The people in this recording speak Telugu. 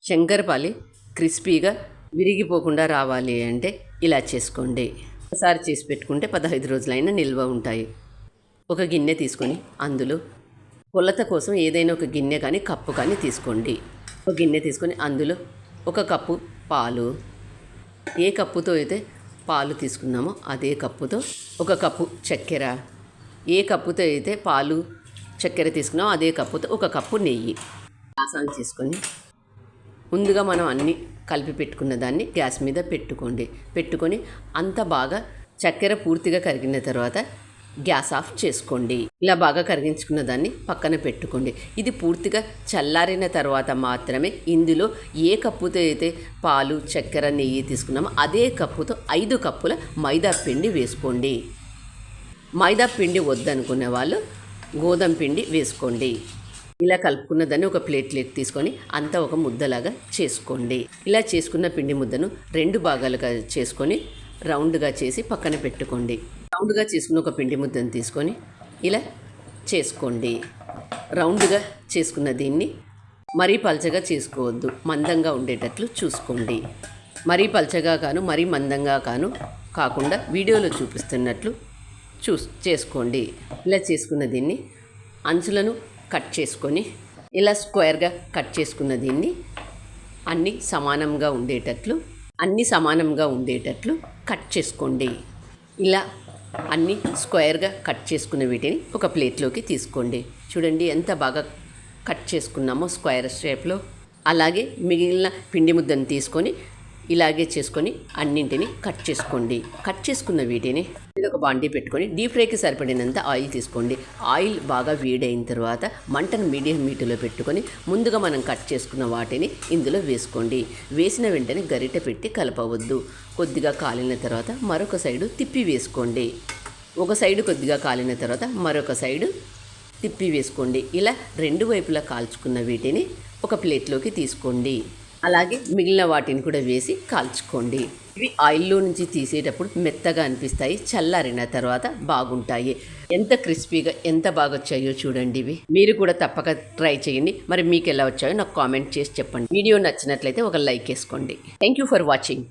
శంకరపాలి క్రిస్పీగా విరిగిపోకుండా రావాలి అంటే ఇలా చేసుకోండి. ఒకసారి చేసి పెట్టుకుంటే 15 రోజులైనా నిల్వ ఉంటాయి. ఒక గిన్నె తీసుకొని అందులో కొలత కోసం ఏదైనా ఒక గిన్నె కానీ కప్పు కానీ తీసుకోండి. ఒక గిన్నె తీసుకొని అందులో ఒక కప్పు పాలు, ఏ కప్పుతో అయితే పాలు తీసుకున్నామో అదే కప్పుతో ఒక కప్పు చక్కెర, ఏ కప్పుతో అయితే పాలు చక్కెర తీసుకున్నామో అదే కప్పుతో ఒక కప్పు నెయ్యి ఆసాన్ చేసుకొని ముందుగా మనం అన్నీ కలిపి పెట్టుకున్న దాన్ని గ్యాస్ మీద పెట్టుకొని అంత బాగా చక్కెర పూర్తిగా కరిగిన తర్వాత గ్యాస్ ఆఫ్ చేసుకోండి. ఇలా బాగా కరిగించుకున్న దాన్ని పక్కన పెట్టుకోండి. ఇది పూర్తిగా చల్లారిన తర్వాత మాత్రమే ఇందులో ఏ కప్పుతో అయితే పాలు చక్కెర నెయ్యి తీసుకున్నామో అదే కప్పుతో 5 కప్పుల మైదా పిండి వేసుకోండి. మైదా పిండి వద్దనుకునే వాళ్ళు గోధుమ పిండి వేసుకోండి. ఇలా కలుపుకున్న దాన్ని ఒక ప్లేట్లోకి తీసుకొని అంతా ఒక ముద్దలాగా చేసుకోండి. ఇలా చేసుకున్న పిండి ముద్దను 2 భాగాలుగా చేసుకొని రౌండ్గా చేసి పక్కన పెట్టుకోండి. రౌండ్గా చేసుకున్న ఒక పిండి ముద్దను తీసుకొని ఇలా చేసుకోండి. రౌండ్గా చేసుకున్న దీన్ని మరీ పల్చగా చేసుకోవద్దు, మందంగా ఉండేటట్లు చూసుకోండి. మరీ పల్చగా మరీ మందంగా కాకుండా వీడియోలో చూపిస్తున్నట్లు చేసుకోండి. ఇలా చేసుకున్న దీన్ని అంచులను కట్ చేసుకొని ఇలా స్క్వేర్గా కట్ చేసుకున్న దీన్ని అన్నీ సమానంగా ఉండేటట్లు కట్ చేసుకోండి. ఇలా అన్నీ స్క్వేర్గా కట్ చేసుకున్న వీటిని ఒక ప్లేట్లోకి తీసుకోండి. చూడండి ఎంత బాగా కట్ చేసుకున్నామో స్క్వేర్ షేప్లో. అలాగే మిగిలిన పిండి ముద్దను తీసుకొని ఇలాగే చేసుకొని అన్నింటినీ కట్ చేసుకోండి. కట్ చేసుకున్న వీటిని ఒక బాండీ పెట్టుకొని డీప్ ఫ్రైకి సరిపడినంత ఆయిల్ తీసుకోండి. ఆయిల్ బాగా వేడైన తర్వాత మంటను మీడియం హీట్లో పెట్టుకొని ముందుగా మనం కట్ చేసుకున్న వాటిని ఇందులో వేసుకోండి. వేసిన వెంటనే గరిటె పెట్టి కలపవద్దు. కొద్దిగా కాలిన తర్వాత మరొక సైడు తిప్పి వేసుకోండి. ఒక సైడు కొద్దిగా కాలిన తర్వాత మరొక సైడు తిప్పి వేసుకోండి. ఇలా 2 వైపులా కాల్చుకున్న వీటిని ఒక ప్లేట్లోకి తీసుకోండి. అలాగే మిగిలిన వాటిని కూడా వేసి కాల్చుకోండి. ఇవి ఆయిల్లో నుంచి తీసేటప్పుడు మెత్తగా అనిపిస్తాయి, చల్లారిన తర్వాత బాగుంటాయి. ఎంత క్రిస్పీగా ఎంత బాగా వచ్చాయో చూడండి. ఇవి మీరు కూడా తప్పక ట్రై చేయండి. మరి మీకు ఎలా వచ్చాయో నాకు కామెంట్ చేసి చెప్పండి. వీడియో నచ్చినట్లయితే ఒక లైక్ వేసుకోండి. Thank you for watching.